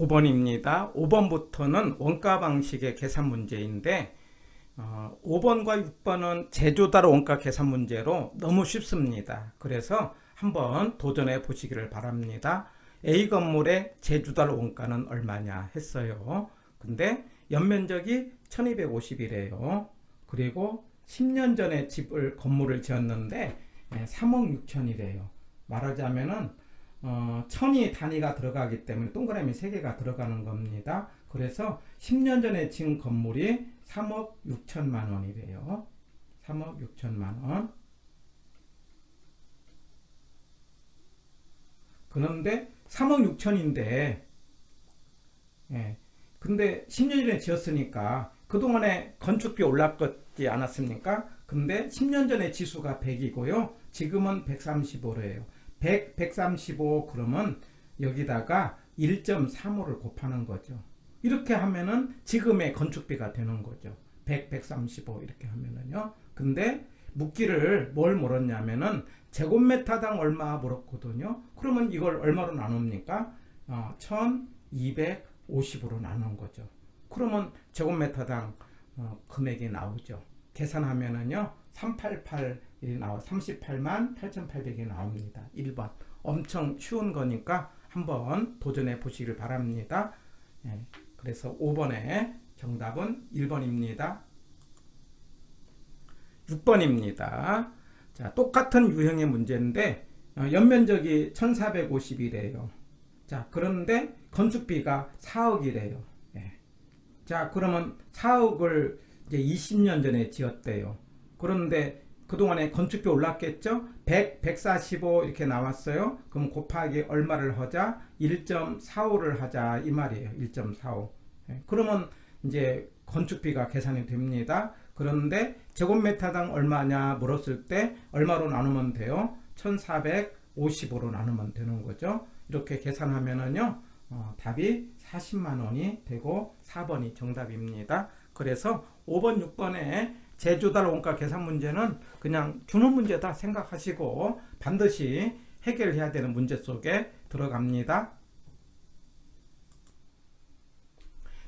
5번입니다. 5번부터는 원가 방식의 계산 문제인데 5번과 6번은 제조달 원가 계산 문제로 너무 쉽습니다. 그래서 한번 도전해 보시기를 바랍니다. A 건물의 제조달 원가는 얼마냐 했어요. 근데 연면적이 1250이래요. 그리고 10년 전에 건물을 지었는데 3억 6천이래요. 말하자면은 1000이 단위가 들어가기 때문에 동그라미 3개가 들어가는 겁니다. 그래서 10년 전에 지은 건물이 3억 6천만 원이래요. 3억 6천만 원. 그런데 3억 6천인데 근데 10년 전에 지었으니까 그동안에 건축비 올랐지 않았습니까? 근데 10년 전에 지수가 100이고요. 지금은 135래요. 100, 135 그러면 여기다가 1.35를 곱하는 거죠. 이렇게 하면은 지금의 건축비가 되는 거죠. 100, 135 이렇게 하면은요. 근데 묻기를 뭘 물었냐면은 제곱미터당 얼마 물었거든요. 그러면 이걸 얼마로 나눕니까? 1250으로 나눈 거죠. 그러면 제곱미터당 금액이 나오죠. 계산하면은요 388이 나와 38만 8,800이 나옵니다. 1번 엄청 쉬운 거니까 한번 도전해 보시길 바랍니다. 그래서 5번의 정답은 1번입니다. 6번입니다. 자, 똑같은 유형의 문제인데 연면적이 1450이래요. 자, 그런데 건축비가 4억이래요. 자, 그러면 4억을 이제 20년 전에 지었대요. 그런데 그동안에 건축비 올랐겠죠? 100, 145 이렇게 나왔어요. 그럼 곱하기 얼마를 하자? 1.45를 하자 이 말이에요. 1.45. 그러면 이제 건축비가 계산이 됩니다. 그런데 제곱미터당 얼마냐 물었을 때 얼마로 나누면 돼요? 1450으로 나누면 되는 거죠. 이렇게 계산하면은요 답이 40만원이 되고 4번이 정답입니다. 그래서 5번 6번의 제조달 원가 계산 문제는 그냥 주는 문제다 생각하시고 반드시 해결해야 되는 문제 속에 들어갑니다.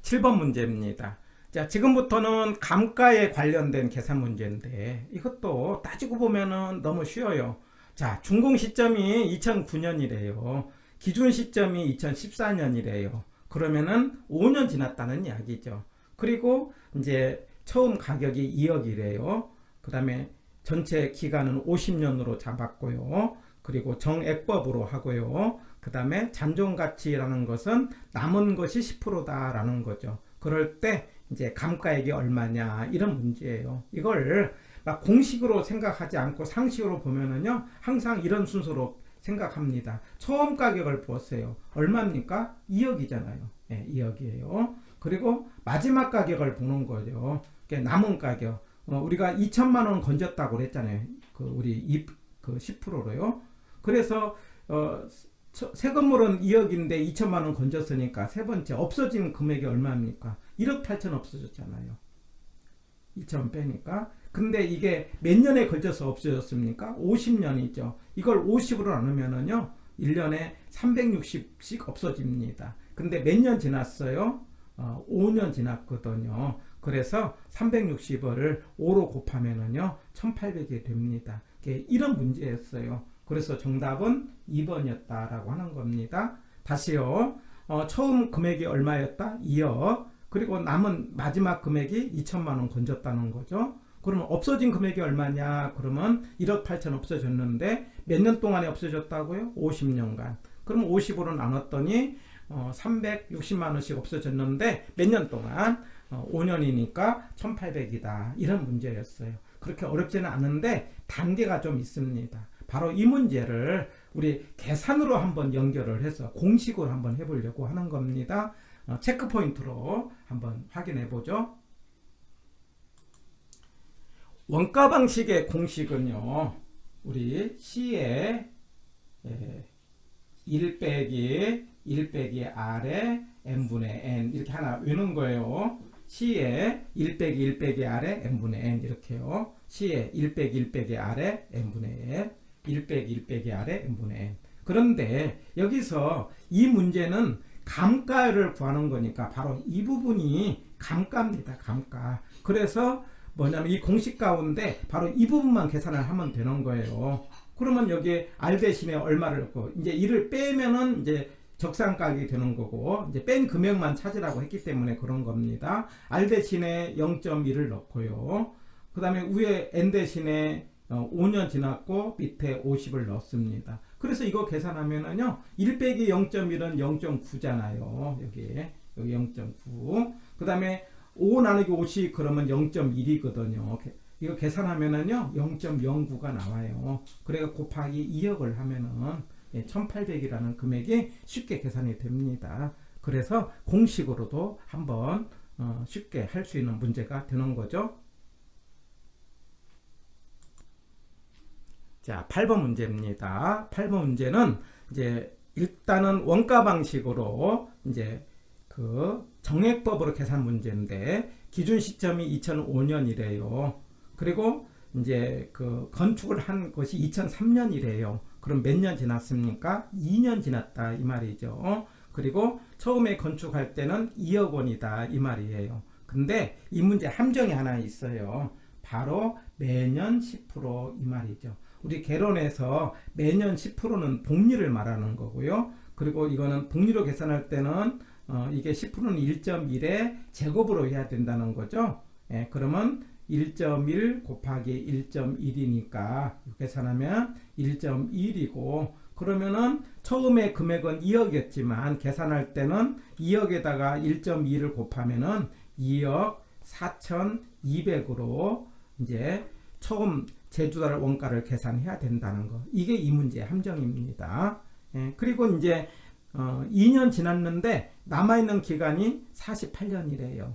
7번 문제입니다. 자, 지금부터는 감가에 관련된 계산 문제인데 이것도 따지고 보면은 너무 쉬워요. 자, 준공 시점이 2009년이래요. 기준 시점이 2014년이래요. 그러면은 5년 지났다는 이야기죠. 그리고 이제 처음 가격이 2억이래요. 그 다음에 전체 기간은 50년으로 잡았고요. 그리고 정액법으로 하고요. 그 다음에 잔존가치라는 것은 남은 것이 10%다 라는 거죠. 그럴 때 이제 감가액이 얼마냐 이런 문제예요. 이걸 막 공식으로 생각하지 않고 상식으로 보면은요 항상 이런 순서로 생각합니다. 처음 가격을 보세요. 얼마입니까? 2억이잖아요. 2억이에요. 그리고 마지막 가격을 보는 거죠. 남은 가격. 우리가 2천만원 건졌다고 그랬잖아요. 우리 10%로요. 그래서 새 건물은 2억인데 2천만원 건졌으니까 세 번째 없어진 금액이 얼마입니까? 1억 8천 없어졌잖아요. 2천 빼니까. 근데 이게 몇 년에 걸쳐서 없어졌습니까? 50년이죠. 이걸 50으로 나누면은요 1년에 360씩 없어집니다. 근데 몇 년 지났어요? 5년 지났거든요. 그래서 360을 5로 곱하면은요 1800이 됩니다. 이런 문제였어요. 그래서 정답은 2번이었다라고 하는 겁니다. 다시요. 처음 금액이 얼마였다? 2억. 그리고 남은 마지막 금액이 2천만원 건졌다는 거죠. 그러면 없어진 금액이 얼마냐? 그러면 1억 8천 없어졌는데 몇 년 동안에 없어졌다고요? 50년간. 그럼 50으로 나눴더니 360만원씩 없어졌는데 몇 년 동안? 5년이니까 1800이다. 이런 문제였어요. 그렇게 어렵지는 않은데 단계가 좀 있습니다. 바로 이 문제를 우리 계산으로 한번 연결을 해서 공식으로 한번 해보려고 하는 겁니다. 체크포인트로 한번 확인해 보죠. 원가 방식의 공식은요. 우리 C의 1 빼기 R의 N분의 N 이렇게 하나 외우는 거예요. C의 1 빼기 R의 N분의 N 이렇게요. C의 1 빼기 R의 N분의 N 1 빼기 R의 N분의 N. 그런데 여기서 이 문제는 감가를 구하는 거니까 바로 이 부분이 감가입니다. 감가. 그래서 뭐냐면 이 공식 가운데 바로 이 부분만 계산을 하면 되는 거예요. 그러면 여기 R 대신에 얼마를 넣고 이제 이를 빼면은 이제 적산가격이 되는 거고 이제 뺀 금액만 찾으라고 했기 때문에 그런 겁니다. R 대신에 0.1을 넣고요. 그 다음에 위에 N 대신에 5년 지났고 밑에 50을 넣습니다. 그래서 이거 계산하면은요 1 빼기 0.1은 0.9잖아요. 여기 0.9. 그 다음에 5 나누기 50 그러면 0.1이거든요. 이거 계산하면은요 0.09가 나와요. 그래서 곱하기 2억을 하면은 1800이라는 금액이 쉽게 계산이 됩니다. 그래서 공식으로도 한번 쉽게 할 수 있는 문제가 되는 거죠. 자, 8번 문제입니다. 8번 문제는 이제 일단은 원가 방식으로 이제 그 정액법으로 계산 문제인데 기준 시점이 2005년이래요. 그리고 이제 그 건축을 한 것이 2003년이래요. 그럼 몇 년 지났습니까? 2년 지났다 이 말이죠. 그리고 처음에 건축할 때는 2억 원이다 이 말이에요. 근데 이 문제 함정이 하나 있어요. 바로 매년 10% 이 말이죠. 우리 개론에서 매년 10%는 복리를 말하는 거고요. 그리고 이거는 복리로 계산할 때는 이게 10%는 1.1에 제곱으로 해야 된다는 거죠. 그러면 1.1 곱하기 1.1이니까 계산하면 1.1이고 그러면은 처음에 금액은 2억이었지만 계산할 때는 2억에다가 1.2를 곱하면은 2억 4,200으로 이제 처음 제조달 원가를 계산해야 된다는 거. 이게 이 문제의 함정입니다. 그리고 이제 2년 지났는데 남아있는 기간이 48년이래요.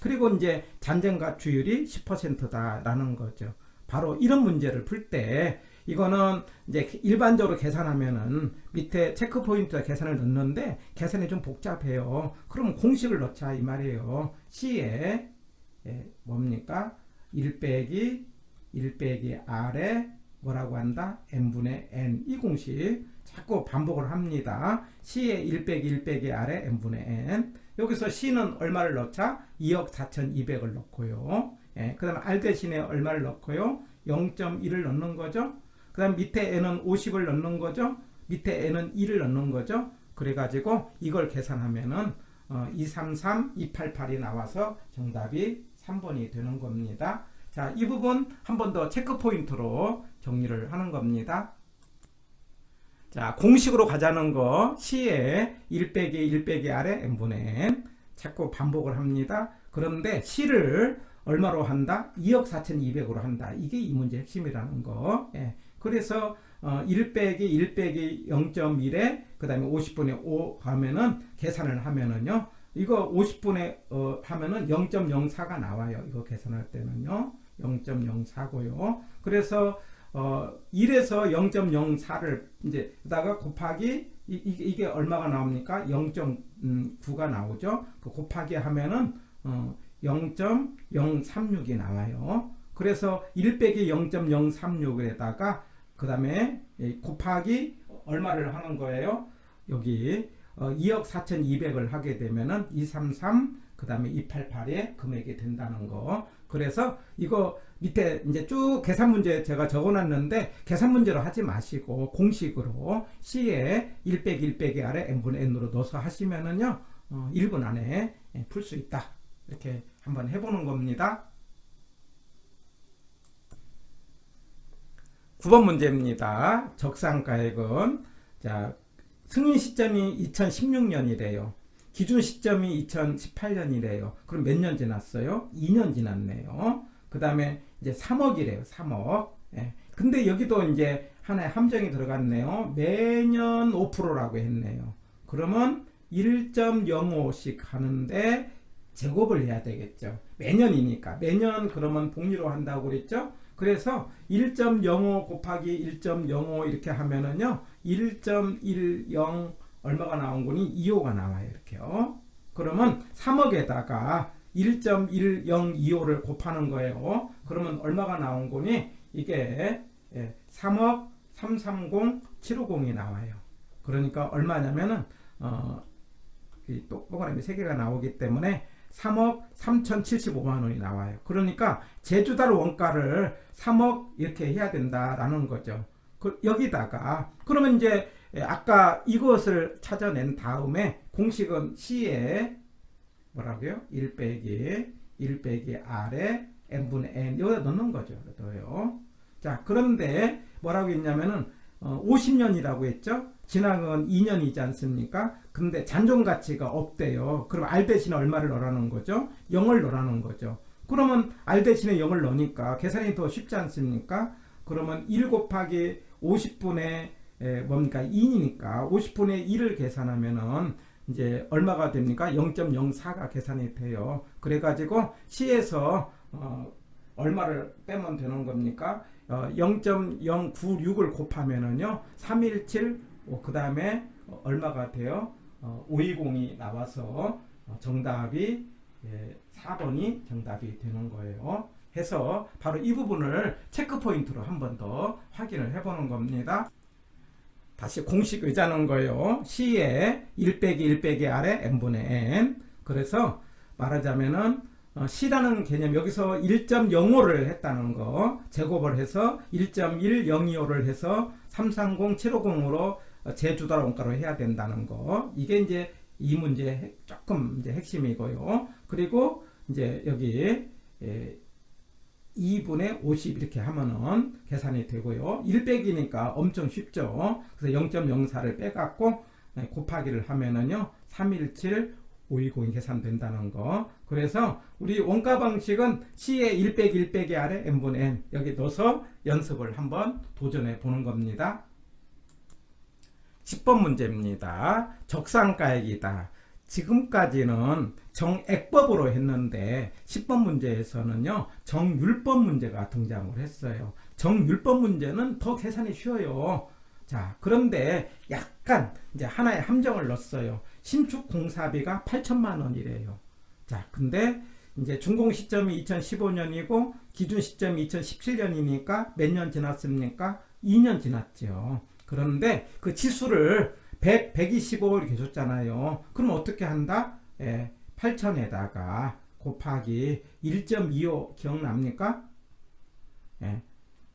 그리고 이제 잔존가치율이 10%다라는 거죠. 바로 이런 문제를 풀 때 이거는 이제 일반적으로 계산하면은 밑에 체크 포인트에 계산을 넣는데 계산이 좀 복잡해요. 그럼 공식을 넣자 이 말이에요. C에 뭡니까? 1 빼기 R에 뭐라고 한다? n분의 n. 이 공식 자꾸 반복을 합니다. C에 1 빼기 R에 n분의 n. 여기서 C는 얼마를 넣자? 2억 4,200을 넣고요. 그 다음에 R 대신에 얼마를 넣고요? 0.1을 넣는 거죠. 그 다음 밑에 n은 50을 넣는 거죠. 밑에 n은 2를 넣는 거죠. 그래가지고 이걸 계산하면은 233, 288이 나와서 정답이 3번이 되는 겁니다. 자, 이 부분 한 번 더 체크 포인트로 정리를 하는 겁니다. 자, 공식으로 가자는 거 C에 1 빼기 R에 n분의 n 자꾸 반복을 합니다. 그런데 C를 얼마로 한다? 2억 4,200으로 한다. 이게 이 문제의 핵심이라는 거. 그래서 1 빼기 0.1에 그 다음에 50분의 5 하면은 계산을 하면은요. 이거 50분의 하면은 0.04가 나와요. 이거 계산할 때는요. 0.04고요. 그래서 1에서 0.04를 이제 다가 곱하기 이게 얼마가 나옵니까? 0.9가 나오죠. 그 곱하기 하면은 0.036이 나와요. 그래서 1 빼기 0.036에다가 그 다음에 곱하기 얼마를 하는 거예요? 여기 2억 4,200을 하게 되면은 233 그 다음에 288의 금액이 된다는 거. 그래서 이거 밑에 이제 쭉 계산 문제 제가 적어놨는데 계산 문제로 하지 마시고 공식으로 C에 1 빼기 R에 n분의 n으로 넣어서 하시면은요 1분 안에 풀 수 있다. 이렇게 한번 해보는 겁니다. 9번 문제입니다. 적산가액은 자 승인 시점이 2016년이래요. 기준 시점이 2018년이래요. 그럼 몇 년 지났어요? 2년 지났네요. 그 다음에 이제 3억이래요. 3억. 근데 여기도 이제 하나의 함정이 들어갔네요. 매년 5%라고 했네요. 그러면 1.05씩 하는데 제곱을 해야 되겠죠. 매년이니까. 매년 그러면 복리로 한다고 그랬죠. 그래서 1.05 곱하기 1.05 이렇게 하면은요. 1.10 얼마가 나온 거니? 2호가 나와요. 이렇게요. 그러면 3억에다가 1.1025를 곱하는 거예요. 그러면 얼마가 나온 거니? 이게 3억 330 750이 나와요. 그러니까 얼마냐면은 이 동그라미 3개가 나오기 때문에 3억 3,075만 원이 나와요. 그러니까 제주달 원가를 3억 이렇게 해야 된다라는 거죠. 여기다가 그러면 이제 아까 이것을 찾아낸 다음에 공식은 C에 뭐라고요? 1 빼기 R에 n분의 n 여기다 넣는 거죠. 넣어요. 자, 그런데 뭐라고 했냐면은 50년이라고 했죠? 진학은 2년이지 않습니까? 근데 잔존 가치가 없대요. 그럼 R 대신에 얼마를 넣으라는 거죠? 0을 넣으라는 거죠. 그러면 R 대신에 0을 넣으니까 계산이 더 쉽지 않습니까? 그러면 1 곱하기 50분의 뭡니까? 2니까 50분의 1을 계산하면은 이제 얼마가 됩니까? 0.04가 계산이 돼요. 그래가지고 C에서 얼마를 빼면 되는 겁니까? 0.096을 곱하면은요 317 그 다음에 얼마가 돼요? 520이 나와서 정답이 4번이 정답이 되는 거예요. 해서 바로 이 부분을 체크 포인트로 한 번 더 확인을 해보는 겁니다. 다시 공식 의자는 거예요. C에 1 빼기 1 빼기 R에 n분의 n. 그래서 말하자면은 C라는 개념 여기서 1.05를 했다는 거 제곱을 해서 1.1025를 해서 330,750으로 제주달 원가로 해야 된다는 거 이게 이제 이 문제 조금 이제 핵심이고요. 그리고 이제 여기 2분의 50 이렇게 하면은 계산이 되고요. 1 빼기니까 엄청 쉽죠. 그래서 0.04를 빼갖고 곱하기를 하면은요 317 520이 계산된다는 거. 그래서 우리 원가 방식은 C에 1 빼기 1 빼기 R에 n분의 n 여기 넣어서 연습을 한번 도전해 보는 겁니다. 10번 문제입니다. 적산가액이다. 지금까지는 정액법으로 했는데 10번 문제에서는요 정율법 문제가 등장을 했어요. 정율법 문제는 더 계산이 쉬워요. 자, 그런데 약간 이제 하나의 함정을 넣었어요. 신축 공사비가 8천만 원이래요. 자, 근데 이제 준공 시점이 2015년이고 기준 시점이 2017년이니까 몇 년 지났습니까? 2년 지났죠. 그런데 그 지수를 100, 125 이렇게 줬잖아요. 그럼 어떻게 한다? 8천에다가 곱하기 1.25 기억납니까?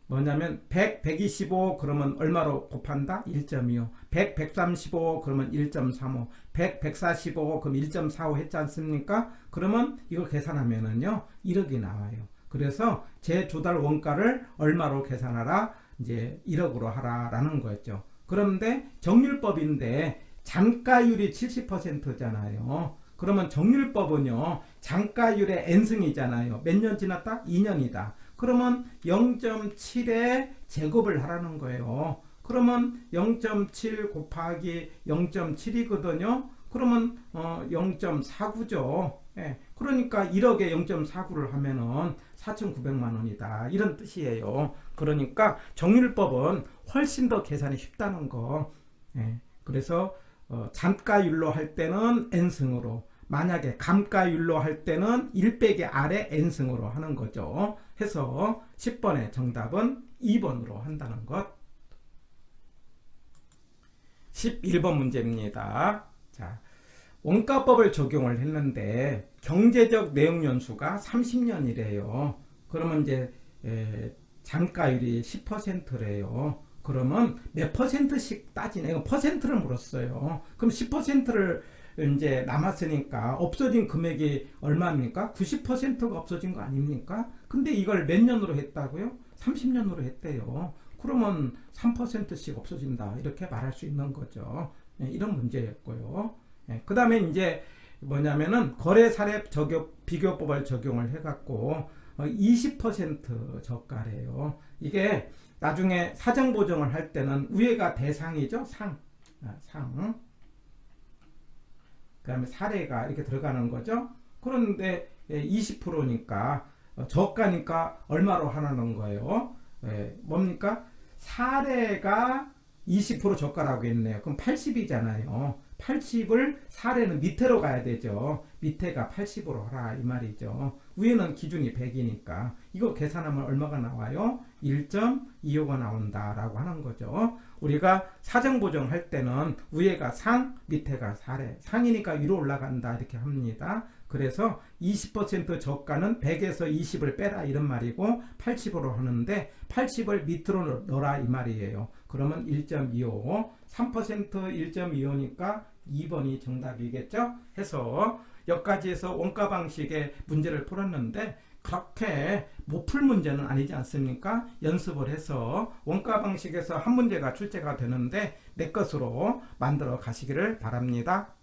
뭐냐면 100, 125 그러면 얼마로 곱한다? 1.25 100, 135 그러면 1.35 100, 145 그럼 1.45 했지 않습니까? 그러면 이걸 계산하면은요 1억이 나와요. 그래서 제 조달 원가를 얼마로 계산하라? 이제 1억으로 하라라는 거였죠. 그런데 정률법인데 잔가율이 70%잖아요. 그러면 정률법은요 잔가율의 n승이잖아요. 몇 년 지났다? 2년이다. 그러면 0.7에 제곱을 하라는 거예요. 그러면 0.7 곱하기 0.7이거든요. 그러면 0.49죠. 그러니까 1억에 0.49를 하면은 4,900만 원이다. 이런 뜻이에요. 그러니까 정률법은 훨씬 더 계산이 쉽다는 거. 그래서 잔가율로 할 때는 n승으로, 만약에 감가율로 할 때는 1 빼기 R에 n승으로 하는 거죠. 해서 10번의 정답은 2번으로 한다는 것. 11번 문제입니다. 자, 원가법을 적용을 했는데 경제적 내용 연수가 30년이래요. 그러면 이제 잔가율이 10%래요. 그러면 몇 퍼센트씩 따지네. 이거 퍼센트를 물었어요. 그럼 10%를 이제 남았으니까 없어진 금액이 얼마입니까? 90%가 없어진 거 아닙니까? 근데 이걸 몇 년으로 했다고요? 30년으로 했대요. 그러면 3%씩 없어진다. 이렇게 말할 수 있는 거죠. 이런 문제였고요. 그 다음에 이제 뭐냐면은 거래 사례 비교법을 적용을 해갖고 20% 저가래요. 이게 나중에 사정 보정을 할 때는 위에가 대상이죠. 상. 그 다음에 사례가 이렇게 들어가는 거죠. 그런데 20%니까 저가니까 얼마로 하라는 거예요. 뭡니까? 사례가 20% 저가라고 했네요. 그럼 80이잖아요. 80을 4례는 밑으로 가야 되죠. 밑에가 80으로 하라 이 말이죠. 위에는 기준이 100이니까 이거 계산하면 얼마가 나와요? 1.25가 나온다 라고 하는 거죠. 우리가 사정보정 할 때는 위에가 상, 밑에가 4례. 상이니까 위로 올라간다 이렇게 합니다. 그래서 20% 저가는 100에서 20을 빼라 이런 말이고 80으로 하는데 80을 밑으로 넣어라 이 말이에요. 그러면 1.25, 3% 1.25니까 2번이 정답이겠죠? 해서 여기까지 해서 원가 방식의 문제를 풀었는데 그렇게 못 풀 문제는 아니지 않습니까? 연습을 해서 원가 방식에서 한 문제가 출제가 되는데 내 것으로 만들어 가시기를 바랍니다.